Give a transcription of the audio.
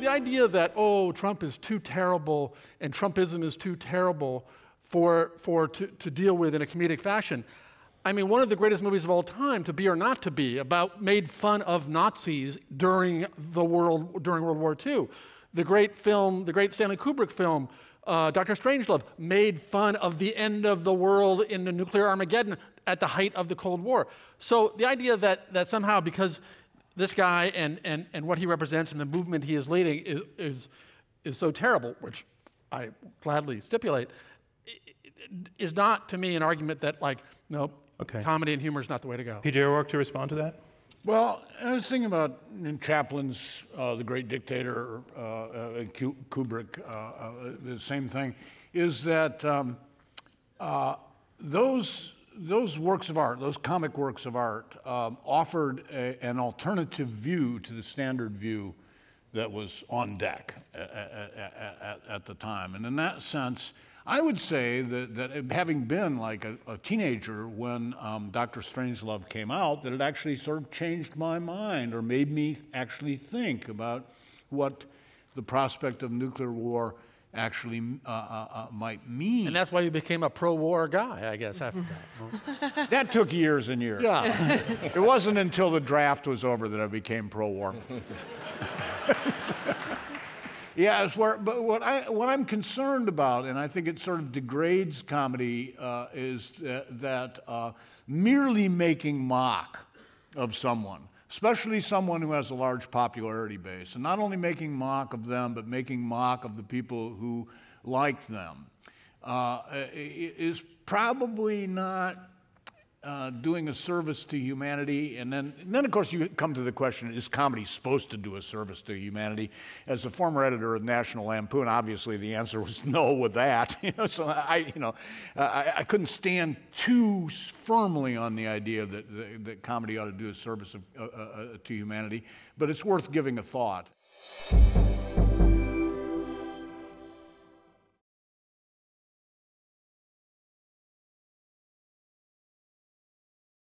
the idea that, oh, Trump is too terrible and Trumpism is too terrible to deal with in a comedic fashion. I mean, one of the greatest movies of all time, To Be or Not to Be, made fun of Nazis during World War II. The great Stanley Kubrick film, Dr. Strangelove, made fun of the end of the world in the nuclear Armageddon at the height of the Cold War. So the idea that somehow, because this guy and what he represents and the movement he is leading is so terrible, which I gladly stipulate, is not, to me, an argument that, like, no, comedy and humor is not the way to go. P.J. O'Rourke, to respond to that? Well, I was thinking about in Chaplin's The Great Dictator, Kubrick, the same thing, is that those works of art, those comic works of art, offered an alternative view to the standard view that was on deck at the time. And in that sense, I would say that having been like a teenager when Dr. Strangelove came out, that it actually sort of changed my mind or made me actually think about what the prospect of nuclear war actually might mean. And that's why you became a pro-war guy, I guess, after that. That took years and years. Yeah. It wasn't until the draft was over that I became pro-war. Yeah, but what I'm concerned about, and I think it sort of degrades comedy, is that merely making mock of someone, especially someone who has a large popularity base, and not only making mock of them, but making mock of the people who like them, is probably not doing a service to humanity. And then, of course, you come to the question, is comedy supposed to do a service to humanity? As a former editor of National Lampoon, obviously the answer was no with that. So I couldn't stand too firmly on the idea that comedy ought to do a service to humanity, but it's worth giving a thought.